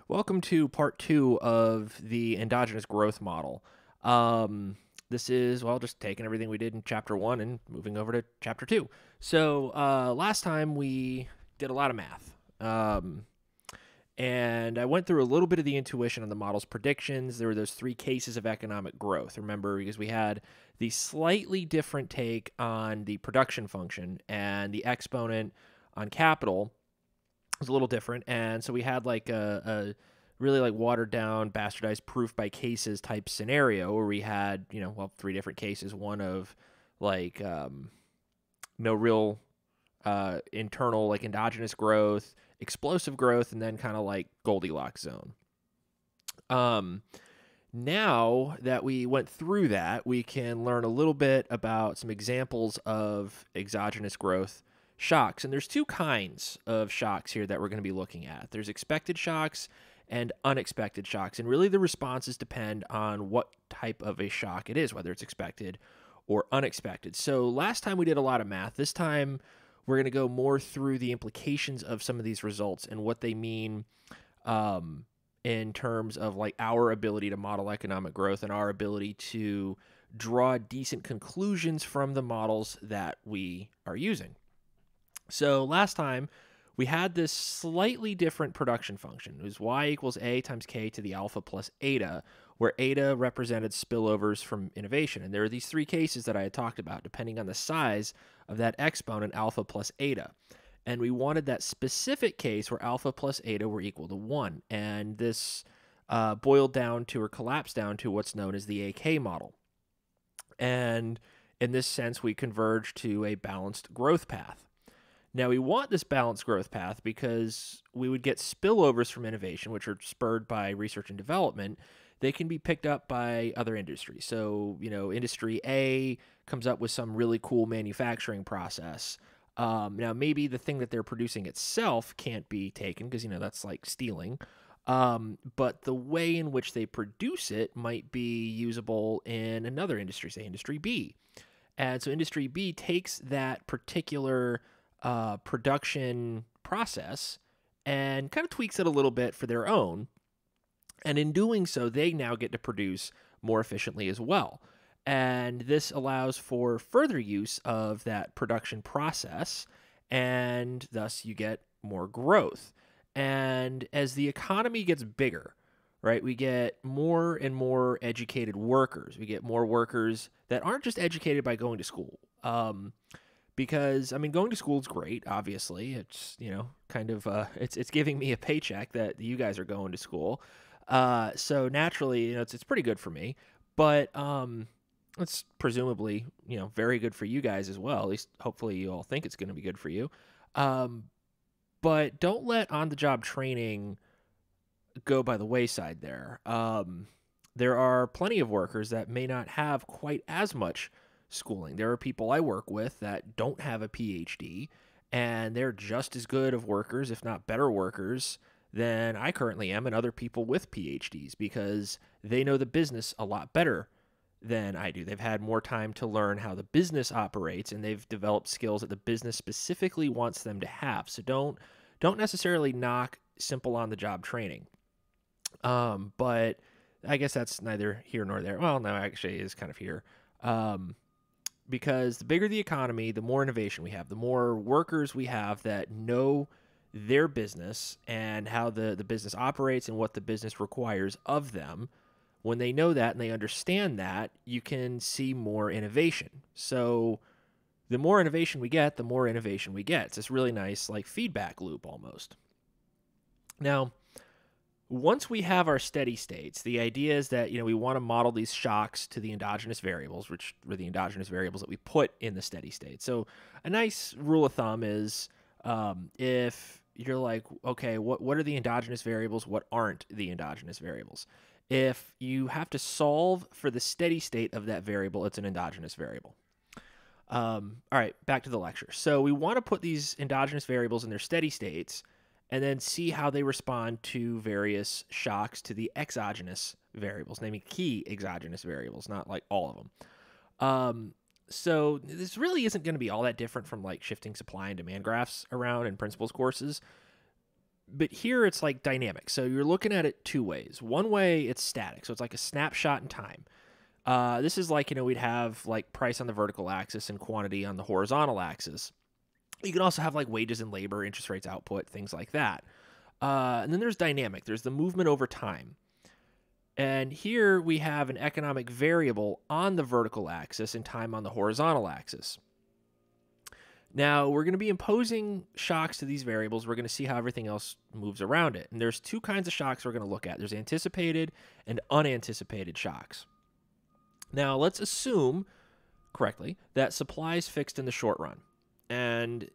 Welcome to part two of the endogenous growth model. This is, well, just taking everything we did in chapter one and moving over to chapter two. So, last time we did a lot of math. And I went through a little bit of the intuition on the model's predictions. There were those three cases of economic growth. Remember, because we had the slightly different take on the production function and the exponent on capital was a little different, and so we had like a really like watered down, bastardized proof by cases type scenario where we had three different cases. One of like no real internal like endogenous growth, explosive growth, and then kind of like Goldilocks zone. Now that we went through that, we can learn a little bit about some examples of exogenous growth shocks. And there's two kinds of shocks here that we're going to be looking at. There's expected shocks and unexpected shocks. And really the responses depend on what type of a shock it is, whether it's expected or unexpected. So last time we did a lot of math. This time we're going to go more through the implications of some of these results and what they mean in terms of like our ability to model economic growth and our ability to draw decent conclusions from the models that we are using. So last time we had this slightly different production function. It was y equals a times k to the alpha plus eta, where eta represented spillovers from innovation. And there are these three cases that I had talked about, depending on the size of that exponent, alpha plus eta. And we wanted that specific case where alpha plus eta were equal to 1. And this boiled down to, or collapsed down to, what's known as the AK model. And in this sense, we converge to a balanced growth path. Now, we want this balanced growth path because we would get spillovers from innovation, which are spurred by research and development. They can be picked up by other industries. So, industry A comes up with some really cool manufacturing process. Now, maybe the thing that they're producing itself can't be taken because, that's like stealing. But the way in which they produce it might be usable in another industry, say industry B. And so industry B takes that particular production process and kind of tweaks it a little bit for their own. And in doing so, they now get to produce more efficiently as well. And this allows for further use of that production process, and thus you get more growth. And as the economy gets bigger, right, we get more and more educated workers. We get more workers that aren't just educated by going to school. Because, going to school is great, obviously. It's, kind of, it's giving me a paycheck that you guys are going to school. So naturally, it's pretty good for me. But it's presumably, very good for you guys as well. At least, hopefully, you all think it's going to be good for you. But don't let on-the-job training go by the wayside there. There are plenty of workers that may not have quite as much schooling. There are people I work with that don't have a PhD, and they're just as good of workers, if not better workers, than I currently am and other people with PhDs because they know the business a lot better than I do. They've had more time to learn how the business operates, and they've developed skills that the business specifically wants them to have. So don't necessarily knock simple on-the-job training. But I guess that's neither here nor there. Well, no, actually it is kind of here. Because the bigger the economy, the more innovation we have, the more workers we have that know their business and how the business operates and what the business requires of them. When they know that and they understand that, you can see more innovation. So the more innovation we get, the more innovation we get. It's this really nice like feedback loop almost. Now, once we have our steady states, the idea is that, we want to model these shocks to the endogenous variables, which were the endogenous variables that we put in the steady state. So a nice rule of thumb is if you're like, okay, what are the endogenous variables? What aren't the endogenous variables? If you have to solve for the steady state of that variable, it's an endogenous variable. All right, back to the lecture. So we want to put these endogenous variables in their steady states and then see how they respond to various shocks to the exogenous variables, namely key exogenous variables, not like all of them. So this really isn't going to be all that different from like shifting supply and demand graphs around in principles courses. But here it's like dynamic. So you're looking at it two ways. One way, it's static. So it's like a snapshot in time. This is like, we'd have like price on the vertical axis and quantity on the horizontal axis. You can also have like wages and labor, interest rates, output, things like that. And then there's dynamic. There's the movement over time. And here we have an economic variable on the vertical axis and time on the horizontal axis. Now, we're going to be imposing shocks to these variables. We're going to see how everything else moves around it. And there's two kinds of shocks we're going to look at. There's anticipated and unanticipated shocks. Now, let's assume correctly that supply is fixed in the short run. And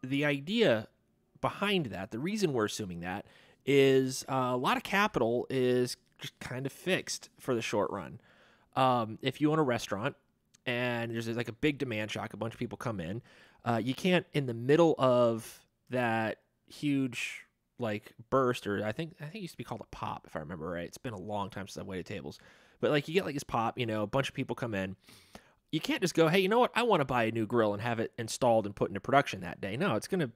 the idea behind that, the reason we're assuming that, is a lot of capital is just kind of fixed for the short run. If you own a restaurant and there's like a big demand shock, a bunch of people come in, you can't, in the middle of that huge like burst, or I think it used to be called a pop, if I remember right. It's been a long time since I've waited tables, but like you get like this pop, a bunch of people come in. You can't just go, hey, you know what? I want to buy a new grill and have it installed and put into production that day. No, it's going to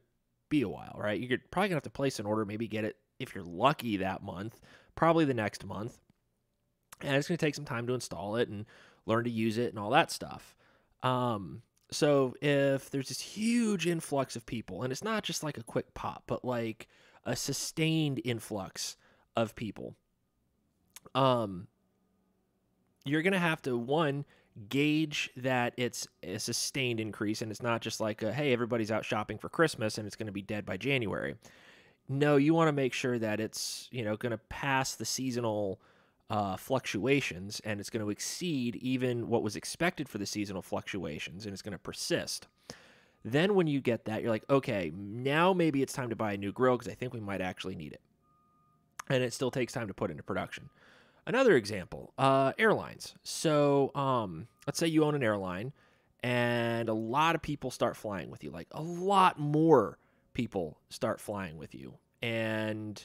be a while, right? You're probably going to have to place an order, maybe get it, if you're lucky, that month, probably the next month. And it's going to take some time to install it and learn to use it and all that stuff. So if there's this huge influx of people, and it's not just like a quick pop, but like a sustained influx of people, you're going to have to, one, gauge that it's a sustained increase and it's not just like, hey, everybody's out shopping for Christmas and it's going to be dead by January. No, you want to make sure that it's, going to pass the seasonal fluctuations, and it's going to exceed even what was expected for the seasonal fluctuations, and it's going to persist. Then when you get that, you're like, okay, now maybe it's time to buy a new grill because I think we might actually need it. And it still takes time to put into production. Another example, airlines. So let's say you own an airline and a lot of people start flying with you, like a lot more people start flying with you. And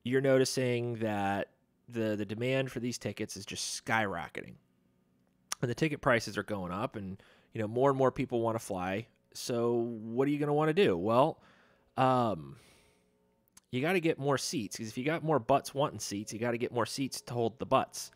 you're noticing that the demand for these tickets is just skyrocketing. And the ticket prices are going up, and more and more people want to fly. So what are you going to want to do? Well, you got to get more seats, because if you got more butts wanting seats, you got to get more seats to hold the butts.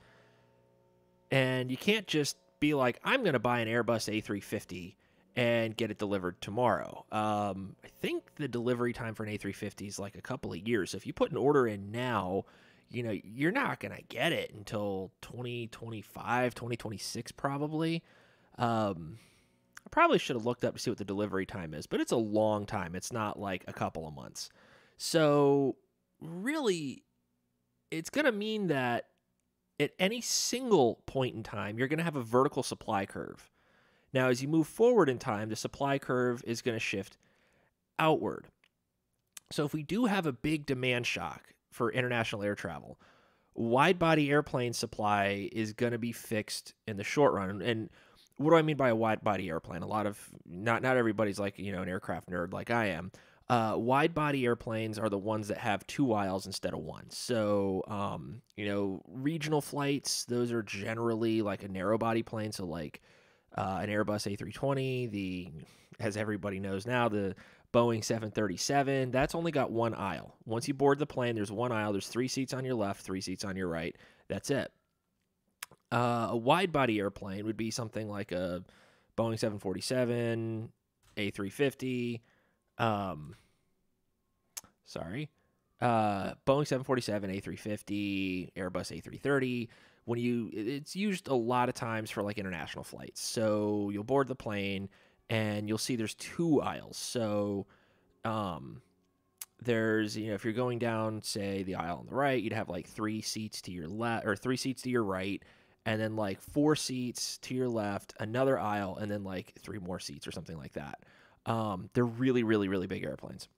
And you can't just be like, I'm going to buy an Airbus A350 and get it delivered tomorrow. I think the delivery time for an A350 is like a couple of years. So if you put an order in now, you're not going to get it until 2025, 2026 probably. I probably should have looked up to see what the delivery time is, but it's a long time. It's not like a couple of months. So really, it's going to mean that at any single point in time, you're going to have a vertical supply curve. Now, as you move forward in time, the supply curve is going to shift outward. So if we do have a big demand shock for international air travel, wide-body airplane supply is going to be fixed in the short run. And what do I mean by a wide-body airplane? A lot of, not everybody's like, an aircraft nerd like I am. Wide-body airplanes are the ones that have two aisles instead of one. So, regional flights, those are generally like a narrow-body plane. So like an Airbus A320, as everybody knows now, the Boeing 737, that's only got one aisle. Once you board the plane, there's one aisle. There's 3 seats on your left, 3 seats on your right. That's it. A wide-body airplane would be something like a Boeing 747, A350, Boeing 747, A350, Airbus A330. It's used a lot of times for like international flights. So you'll board the plane and you'll see there's 2 aisles. So there's, if you're going down, say, the aisle on the right, you'd have like 3 seats to your left, or 3 seats to your right, and then like 4 seats to your left, another aisle, and then like 3 more seats or something like that. They're really, really, really big airplanes.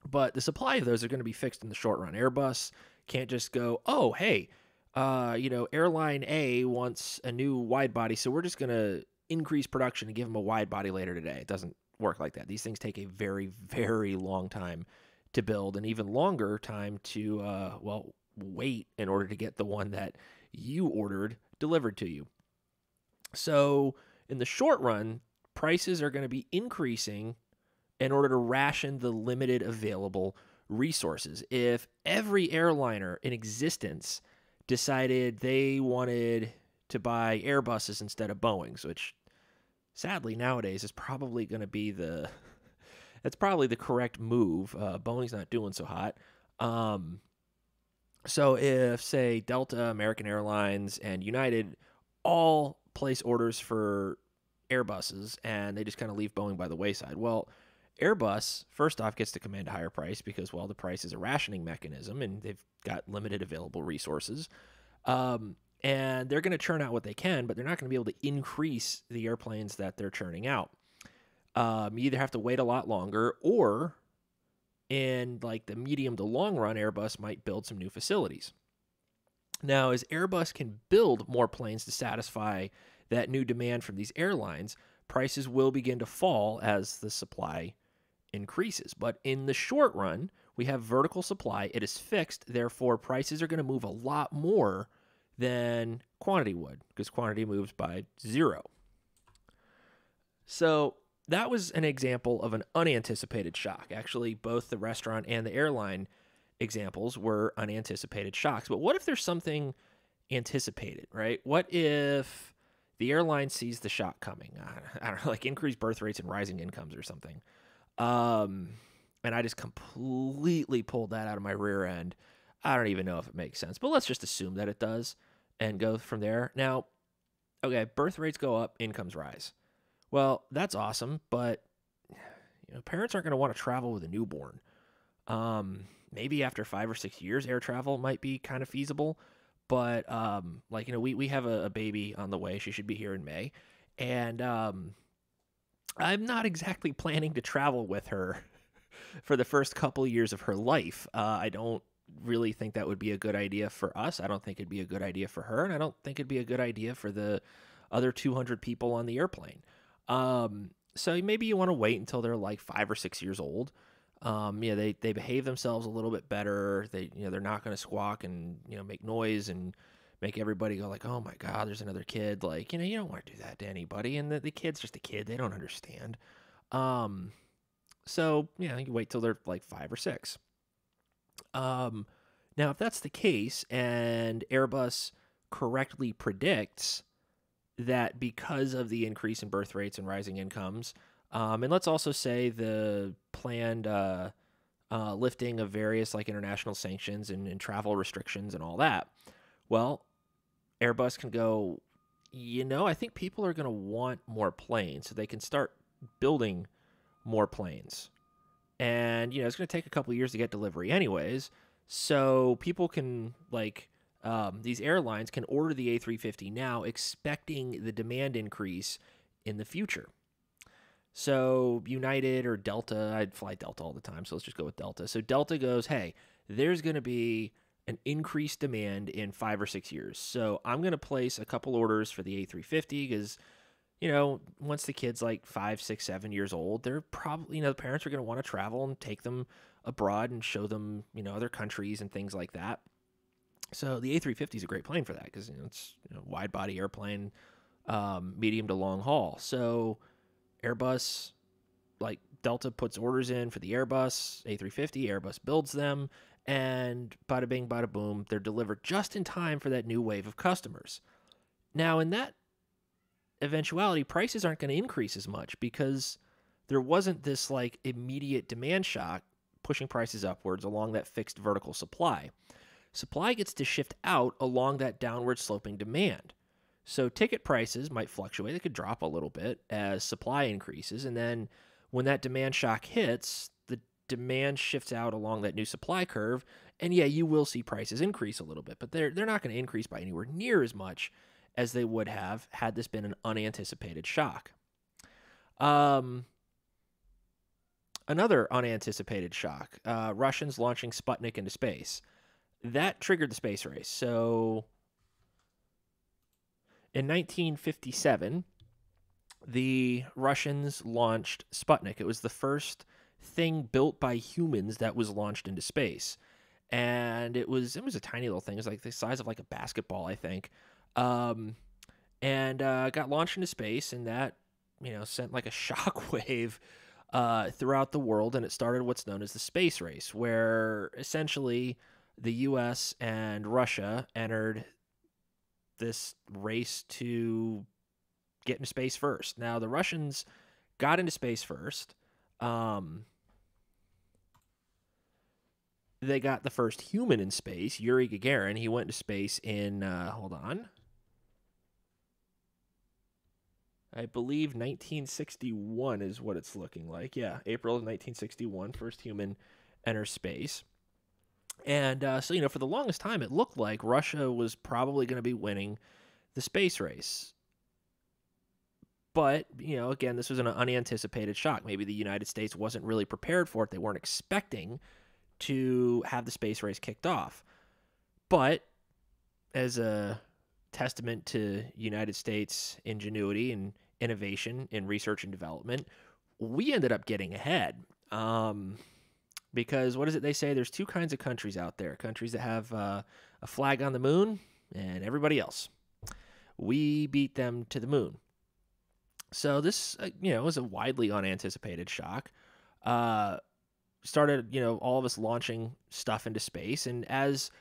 But the supply of those are going to be fixed in the short run. Airbus can't just go, oh, hey, Airline A wants a new wide body, so we're just going to increase production and give them a wide body later today. It doesn't work like that. These things take a very, very long time to build, and even longer time to, wait in order to get the one that you ordered delivered to you. So in the short run, prices are going to be increasing in order to ration the limited available resources. If every airliner in existence decided they wanted to buy Airbuses instead of Boeings, which sadly nowadays is probably going to be that's probably the correct move. Boeing's not doing so hot. So if, say, Delta, American Airlines, and United all place orders for Airbuses and they just kind of leave Boeing by the wayside, well, Airbus, first off, gets to command a higher price because, well, the price is a rationing mechanism and they've got limited available resources. And they're going to churn out what they can, but they're not going to be able to increase the airplanes that they're churning out. You either have to wait a lot longer, or in like the medium to long run, Airbus might build some new facilities. Now, as Airbus can build more planes to satisfy that new demand from these airlines, prices will begin to fall as the supply increases. But in the short run, we have vertical supply. It is fixed. Therefore, prices are going to move a lot more than quantity would, because quantity moves by zero. So that was an example of an unanticipated shock. Actually, both the restaurant and the airline examples were unanticipated shocks. But what if there's something anticipated, right? What if the airline sees the shock coming? I don't know, like increased birth rates and rising incomes or something. And I just completely pulled that out of my rear end. I don't even know if it makes sense, but let's just assume that it does and go from there. Now, okay, birth rates go up, incomes rise. Well, that's awesome, but parents aren't going to want to travel with a newborn. Maybe after 5 or 6 years, air travel might be kind of feasible. But we have a baby on the way. She should be here in May, and I'm not exactly planning to travel with her for the first couple of years of her life. I don't really think that would be a good idea for us. I don't think it'd be a good idea for her, and I don't think it'd be a good idea for the other 200 people on the airplane. So maybe you want to wait until they're like 5 or 6 years old. They behave themselves a little bit better. They're not going to squawk and make noise and make everybody go like, oh my God, there's another kid. Like, you don't want to do that to anybody. And the kid's just a kid. They don't understand. So you wait till they're like 5 or 6. Now, if that's the case and Airbus correctly predicts that because of the increase in birth rates and rising incomes, and let's also say the planned lifting of various like international sanctions and travel restrictions and all that, well, Airbus can go, I think people are going to want more planes, so they can start building more planes. And, it's going to take a couple of years to get delivery anyways, so people can these airlines can order the A350 now, expecting the demand increase in the future. So United or Delta, I'd fly Delta all the time, so let's just go with Delta. So Delta goes, hey, there's going to be an increased demand in 5 or 6 years. So I'm going to place a couple orders for the A350 because, once the kid's like 5, 6, 7 years old, they're probably, the parents are going to want to travel and take them abroad and show them, other countries and things like that. So the A350 is a great plane for that because it's a wide body airplane, medium to long haul. So Airbus, like Delta puts orders in for the Airbus A350, Airbus builds them, and bada bing, bada boom, they're delivered just in time for that new wave of customers. Now, in that eventuality, prices aren't going to increase as much because there wasn't this like immediate demand shock pushing prices upwards along that fixed vertical supply. Supply gets to shift out along that downward sloping demand. So ticket prices might fluctuate. They could drop a little bit as supply increases. And then when that demand shock hits, the demand shifts out along that new supply curve. And yeah, you will see prices increase a little bit, but they're not going to increase by anywhere near as much as they would have had this been an unanticipated shock. Another unanticipated shock, Russians launching Sputnik into space. That triggered the space race. So in 1957, the Russians launched Sputnik. It was the first thing built by humans that was launched into space. And it was a tiny little thing. It was like the size of like a basketball, I think. And got launched into space, and that, sent like a shock wave throughout the world, and it started what's known as the space race, where essentially the U.S. and Russia entered this race to get into space first. Now, the Russians got into space first. They got the first human in space, Yuri Gagarin. He went into space in, hold on, I believe 1961 is what it's looking like. Yeah, April of 1961, first human enters space. And so, for the longest time, it looked like Russia was probably going to be winning the space race. But, again, this was an unanticipated shock. Maybe the United States wasn't really prepared for it. They weren't expecting to have the space race kicked off. But as a testament to United States ingenuity and innovation in research and development, we ended up getting ahead. Because what is it they say? There's two kinds of countries out there. Countries that have a flag on the moon and everybody else. We beat them to the moon. So this, was a widely unanticipated shock. Started, all of us launching stuff into space. And as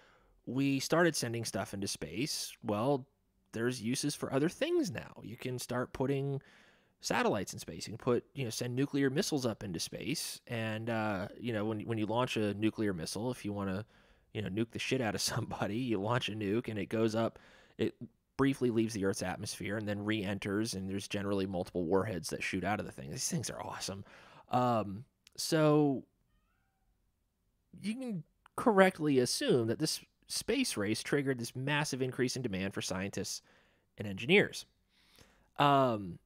we started sending stuff into space, well, there's uses for other things now. You can start putting satellites in space. You can send nuclear missiles up into space. And, when you launch a nuclear missile, if you want to, nuke the shit out of somebody, you launch a nuke and it goes up. It briefly leaves the Earth's atmosphere and then re-enters, and there's generally multiple warheads that shoot out of the thing. These things are awesome. So you can correctly assume that this space race triggered this massive increase in demand for scientists and engineers. Demand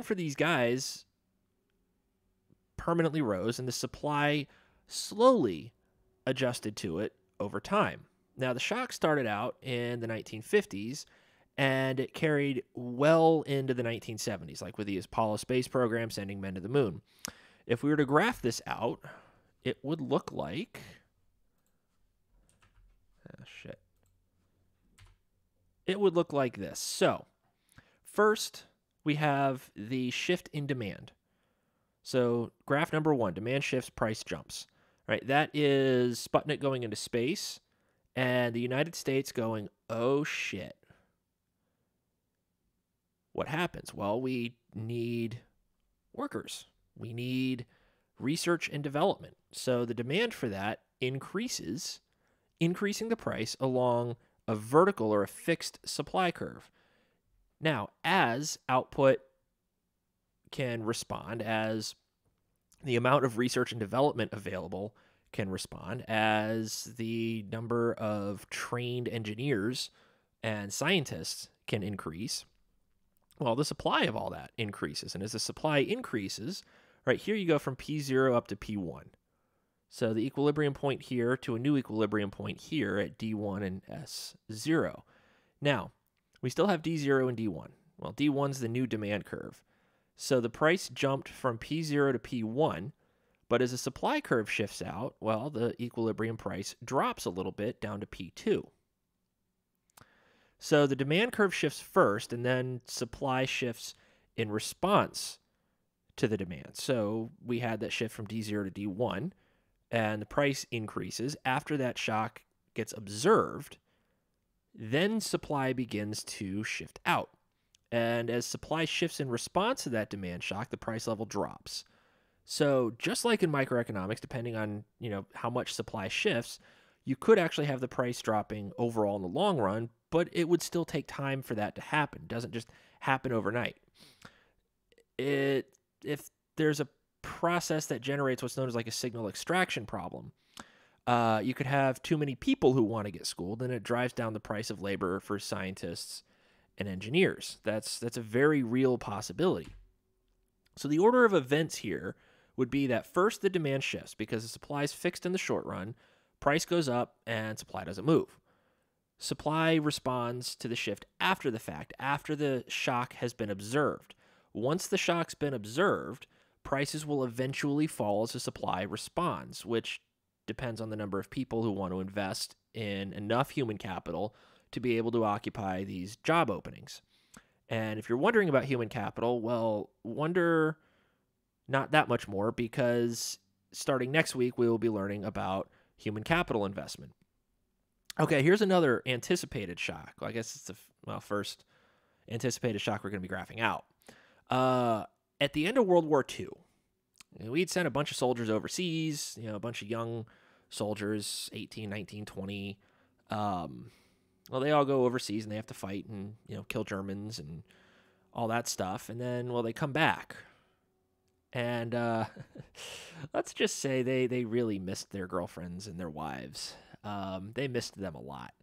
for these guys permanently rose, and the supply slowly adjusted to it over time. Now, the shock started out in the 1950s, and it carried well into the 1970s, like with the Apollo space program sending men to the moon. If we were to graph this out, it would look like... It would look like this. So, first, we have the shift in demand. So, graph number 1, demand shifts, price jumps. Right? That is Sputnik going into space, and the United States going, oh shit. What happens? Well, we need workers. We need research and development. So the demand for that increases, increasing the price along a vertical or a fixed supply curve. Now, as output can respond, as the amount of research and development available can respond, as the number of trained engineers and scientists can increase, well, the supply of all that increases. And as the supply increases, right here you go from P0 up to P1. So the equilibrium point here to a new equilibrium point here at D1 and S0. Now, we still have D0 and D1. Well, D1's the new demand curve. So the price jumped from P0 to P1, but as the supply curve shifts out, well, the equilibrium price drops a little bit down to P2. So the demand curve shifts first, and then supply shifts in response to the demand. So we had that shift from D0 to D1, and the price increases. After that shock gets observed, then supply begins to shift out. And as supply shifts in response to that demand shock, the price level drops. So just like in microeconomics, depending on, how much supply shifts, you could actually have the price dropping overall in the long run, but it would still take time for that to happen. It doesn't just happen overnight. If there's a process that generates what's known as like a signal extraction problem, you could have too many people who want to get schooled, and it drives down the price of labor for scientists and engineers. That's a very real possibility. So the order of events here would be that first the demand shifts because the supply is fixed in the short run, price goes up, and supply doesn't move. Supply responds to the shift after the fact, after the shock has been observed. Once the shock's been observed, prices will eventually fall as the supply responds, which depends on the number of people who want to invest in enough human capital to be able to occupy these job openings. And if you're wondering about human capital, well, wonder Not that much more, because starting next week, we will be learning about human capital investment. Okay, here's another anticipated shock. Well, I guess it's the first anticipated shock we're going to be graphing out. At the end of World War II, we'd sent a bunch of soldiers overseas, a bunch of young soldiers, 18, 19, 20. Well, they all go overseas and they have to fight and, kill Germans and all that stuff. And then, they come back. And let's just say they really missed their girlfriends and their wives. They missed them a lot.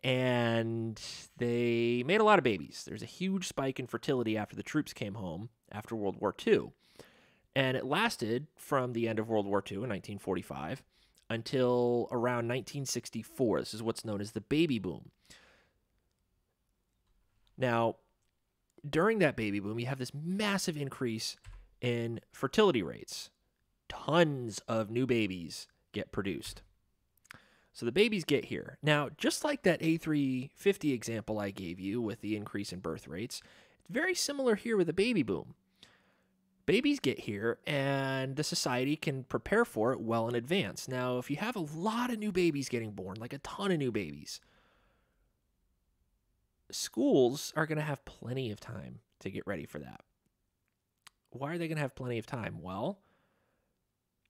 And they made a lot of babies. There's a huge spike in fertility after the troops came home after World War II. And it lasted from the end of World War II in 1945 until around 1964. This is what's known as the baby boom. Now, during that baby boom, you have this massive increase in fertility rates. Tons of new babies get produced. So the babies get here. Now, just like that A350 example I gave you with the increase in birth rates, it's very similar here with the baby boom. Babies get here, and the society can prepare for it well in advance. Now, if you have a lot of new babies getting born, like a ton of new babies, schools are going to have plenty of time to get ready for that. Why are they going to have plenty of time? Well,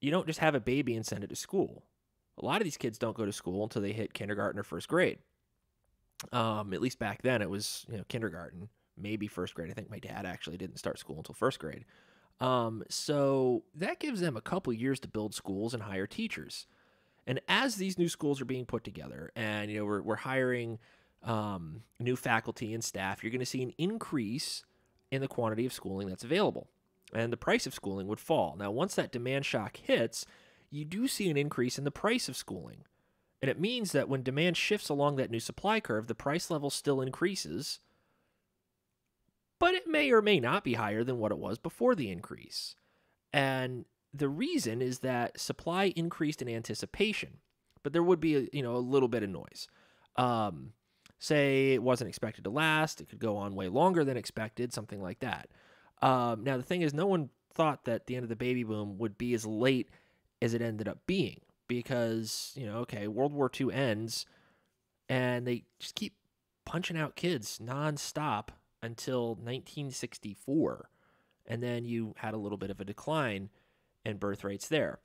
you don't just have a baby and send it to school. A lot of these kids don't go to school until they hit kindergarten or first grade. At least back then it was, kindergarten, maybe first grade. I think my dad actually didn't start school until first grade. So that gives them a couple years to build schools and hire teachers. And as these new schools are being put together and, we're hiring new faculty and staff, you're going to see an increase in the quantity of schooling that's available. And the price of schooling would fall. Now, once that demand shock hits, you do see an increase in the price of schooling. And it means that when demand shifts along that new supply curve, the price level still increases, but it may or may not be higher than what it was before the increase. And the reason is that supply increased in anticipation, but there would be a little bit of noise. Say it wasn't expected to last, it could go on way longer than expected, something like that. Now, the thing is, no one thought that the end of the baby boom would be as late as it ended up being, because, World War II ends, and they just keep punching out kids nonstop until 1964, and then you had a little bit of a decline in birth rates there.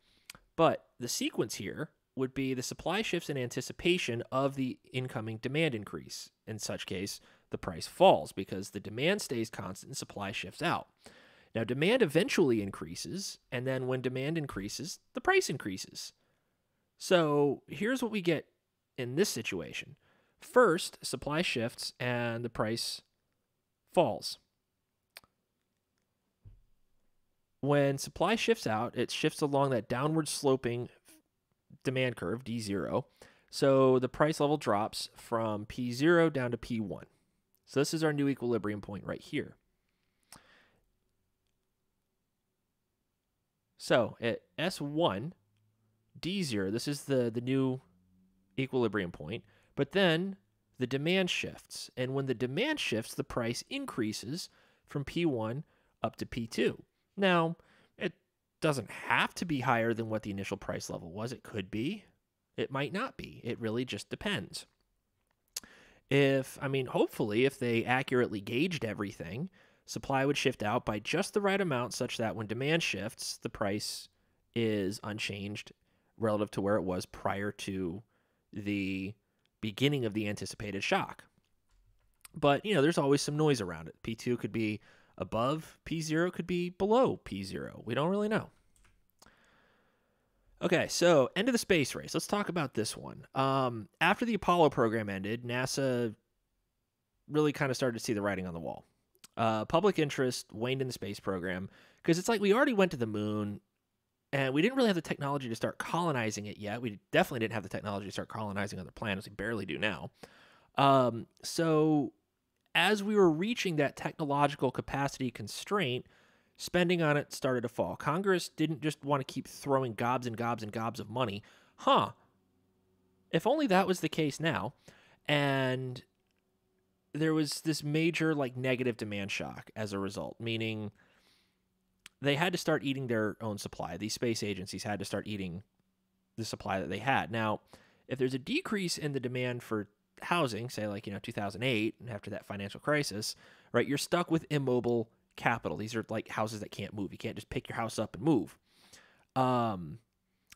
But the sequence here would be the supply shifts in anticipation of the incoming demand increase. In such case, the price falls because the demand stays constant and supply shifts out. Now, demand eventually increases, and then when demand increases, the price increases. So here's what we get in this situation. First, supply shifts and the price falls. When supply shifts out, it shifts along that downward sloping demand curve, D0. So the price level drops from P0 down to P1. So this is our new equilibrium point right here. So at S1, D0, this is the new equilibrium point, but then the demand shifts. And when the demand shifts, the price increases from P1 up to P2. Now, it doesn't have to be higher than what the initial price level was. It could be. It might not be. It really just depends. Hopefully, if they accurately gauged everything, supply would shift out by just the right amount such that when demand shifts, the price is unchanged relative to where it was prior to the beginning of the anticipated shock. But, there's always some noise around it. P2 could be above P0, could be below P0. We don't really know. Okay, so end of the space race. Let's talk about this one. After the Apollo program ended, NASA really kind of started to see the writing on the wall. Public interest waned in the space program because it's like we already went to the moon and we didn't really have the technology to start colonizing it yet. We definitely didn't have the technology to start colonizing other planets. We barely do now. So as we were reaching that technological capacity constraint, spending on it started to fall. Congress didn't just want to keep throwing gobs and gobs and gobs of money. If only that was the case now. And there was this major negative demand shock as a result, meaning they had to start eating their own supply. These space agencies had to start eating the supply that they had. Now, if there's a decrease in the demand for housing, say like, 2008 and after that financial crisis, right, you're stuck with immobile capital. These are like houses that can't move. You can't just pick your house up and move. I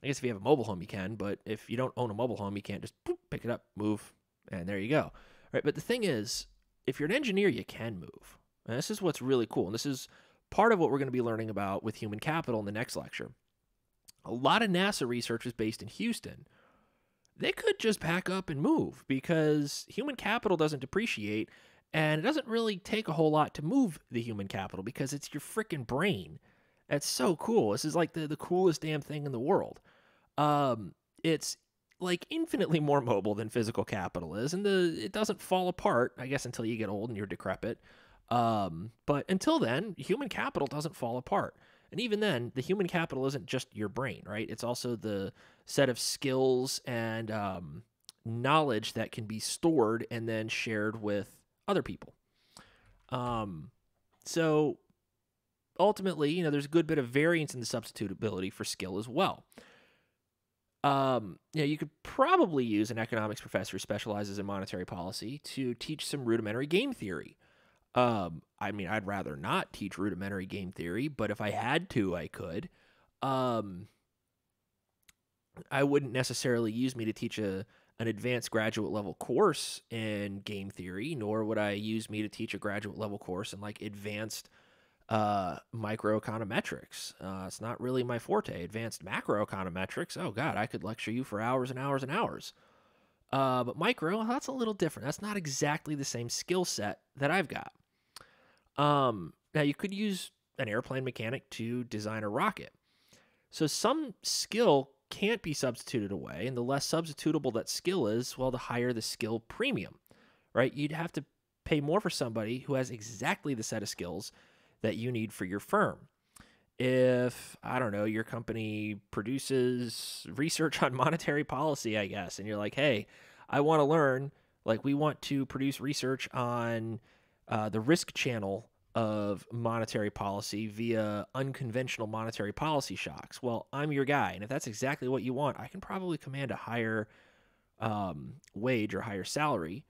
guess if you have a mobile home, you can, but if you don't own a mobile home, you can't just pick it up, move, and there you go. Right? But the thing is, if you're an engineer, you can move. And this is what's really cool. And this is part of what we're going to be learning about with human capital in the next lecture. A lot of NASA research is based in Houston. They could just pack up and move because human capital doesn't depreciate, and it doesn't really take a whole lot to move the human capital because it's your freaking brain. That's so cool. This is like the coolest damn thing in the world. It's like infinitely more mobile than physical capital is, and it doesn't fall apart, I guess, until you get old and you're decrepit. But until then, human capital doesn't fall apart. And even then, the human capital isn't just your brain, right? It's also the set of skills and knowledge that can be stored and then shared with other people. So ultimately, there's a good bit of variance in the substitutability for skill as well. You could probably use an economics professor who specializes in monetary policy to teach some rudimentary game theory. I'd rather not teach rudimentary game theory, but if I had to, I could. I wouldn't necessarily use me to teach an advanced graduate level course in game theory, nor would I use me to teach a graduate level course in like advanced microeconometrics. It's not really my forte. Advanced macroeconometrics, oh God, I could lecture you for hours and hours and hours. But micro, that's a little different. That's not exactly the same skill set that I've got. Now, you could use an airplane mechanic to design a rocket. So some skill can't be substituted away, and the less substitutable that skill is, well, the higher the skill premium, right? You'd have to pay more for somebody who has exactly the set of skills that you need for your firm. If, I don't know, your company produces research on monetary policy, I guess, and you're like, hey, I want to learn, like we want to produce research on the risk channel of monetary policy via unconventional monetary policy shocks. Well, I'm your guy, and if that's exactly what you want, I can probably command a higher wage or higher salary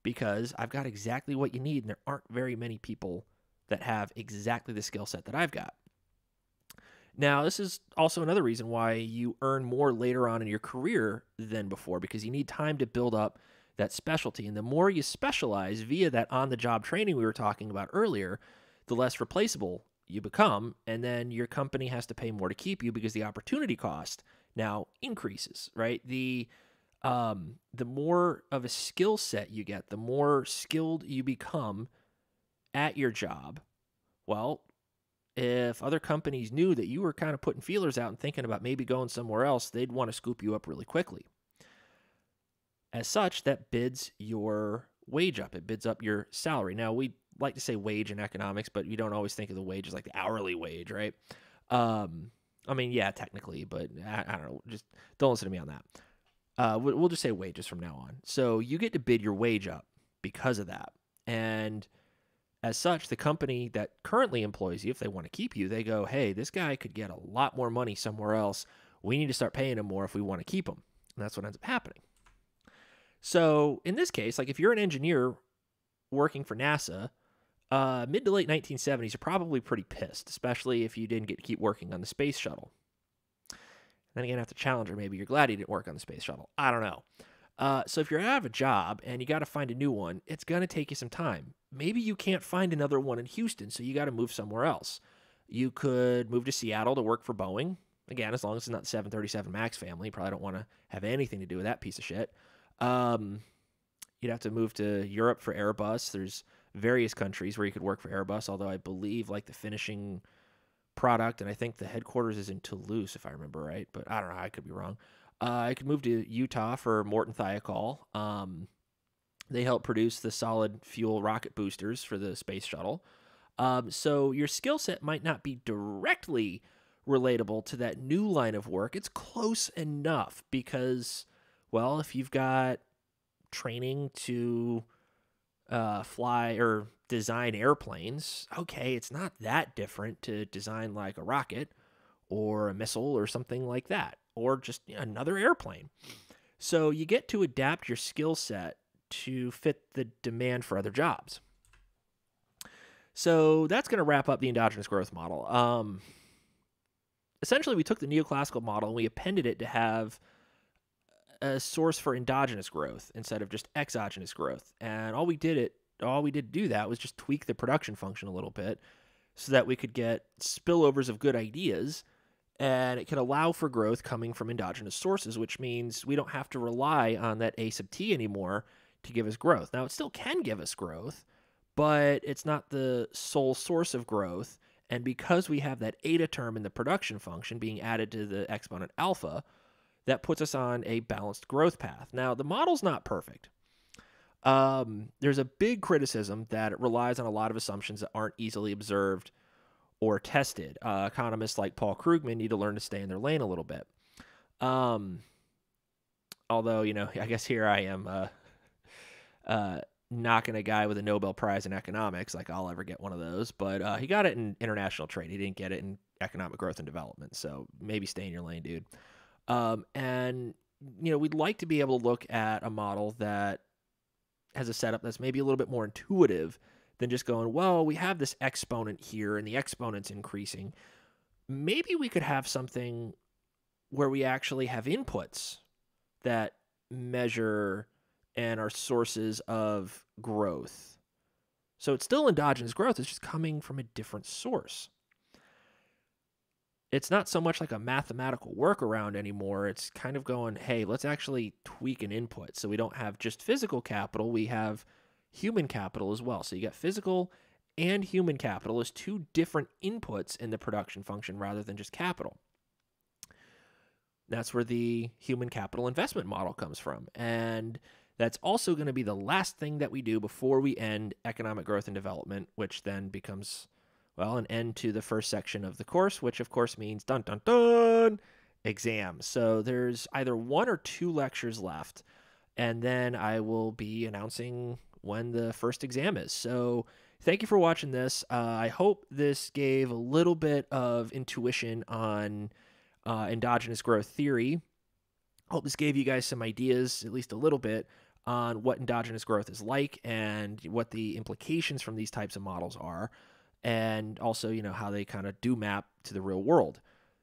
because I've got exactly what you need, and there aren't very many people that have exactly the skill set that I've got. Now, this is also another reason why you earn more later on in your career than before, because you need time to build up that specialty. And the more you specialize via that on-the-job training we were talking about earlier, the less replaceable you become, and then your company has to pay more to keep you because the opportunity cost now increases, right? The more of a skill set you get, the more skilled you become at your job. Well, if other companies knew that you were kind of putting feelers out and thinking about maybe going somewhere else, they'd want to scoop you up really quickly. As such, that bids your wage up. It bids up your salary. Now, we like to say wage in economics, but you don't always think of the wage as like the hourly wage, right? Yeah, technically, but I don't know. Just don't listen to me on that. We'll just say wages from now on. So you get to bid your wage up because of that. And as such, the company that currently employs you, if they want to keep you, they go, hey, this guy could get a lot more money somewhere else. We need to start paying him more if we want to keep him. And that's what ends up happening. So in this case, like if you're an engineer working for NASA, mid to late 1970s, you're probably pretty pissed, especially if you didn't get to keep working on the space shuttle. Then again, after Challenger, maybe you're glad you didn't work on the space shuttle. I don't know. So if you're out of a job and you got to find a new one, it's going to take you some time. Maybe you can't find another one in Houston, so you got to move somewhere else. You could move to Seattle to work for Boeing. Again, as long as it's not the 737 MAX family, you probably don't want to have anything to do with that piece of shit. You'd have to move to Europe for Airbus. There's various countries where you could work for Airbus, although I believe like the finishing product, and I think the headquarters is in Toulouse, if I remember right, but I don't know, I could be wrong. I could move to Utah for Morton Thiokol. They help produce the solid fuel rocket boosters for the space shuttle. So your skill set might not be directly relatable to that new line of work. It's close enough because, well, if you've got training to fly or design airplanes, okay, it's not that different to design like a rocket or a missile or something like that, or just another airplane. So you get to adapt your skill set to fit the demand for other jobs. So that's going to wrap up the endogenous growth model. Essentially, we took the neoclassical model and we appended it to have a source for endogenous growth instead of just exogenous growth. And all we did to do that was just tweak the production function a little bit so that we could get spillovers of good ideas, and it could allow for growth coming from endogenous sources, which means we don't have to rely on that A sub t anymore to give us growth. Now, it still can give us growth, but it's not the sole source of growth. And because we have that eta term in the production function being added to the exponent alpha, that puts us on a balanced growth path. Now, the model's not perfect. There's a big criticism that it relies on a lot of assumptions that aren't easily observed or tested. Economists like Paul Krugman need to learn to stay in their lane a little bit. Although, I guess here I am knocking a guy with a Nobel Prize in economics, like I'll ever get one of those. But he got it in international trade. He didn't get it in economic growth and development. So maybe stay in your lane, dude. And we'd like to be able to look at a model that has a setup that's maybe a little bit more intuitive than just going, well, we have this exponent here and the exponent's increasing. Maybe we could have something where we actually have inputs that measure and are sources of growth. So it's still endogenous growth, it's just coming from a different source. It's not so much like a mathematical workaround anymore. It's kind of going, hey, let's actually tweak an input. So we don't have just physical capital, we have human capital as well. So you got physical and human capital as two different inputs in the production function rather than just capital. That's where the human capital investment model comes from. And that's also going to be the last thing that we do before we end economic growth and development, which then becomes, well, an end to the first section of the course, which of course means dun dun dun exams. So there's either 1 or 2 lectures left, and then I will be announcing when the first exam is. So thank you for watching this. I hope this gave a little bit of intuition on endogenous growth theory. I hope this gave you guys some ideas, at least a little bit, on what endogenous growth is like and what the implications from these types of models are, and also, how they kind of do map to the real world.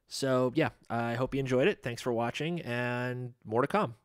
So yeah, I hope you enjoyed it. Thanks for watching, and more to come.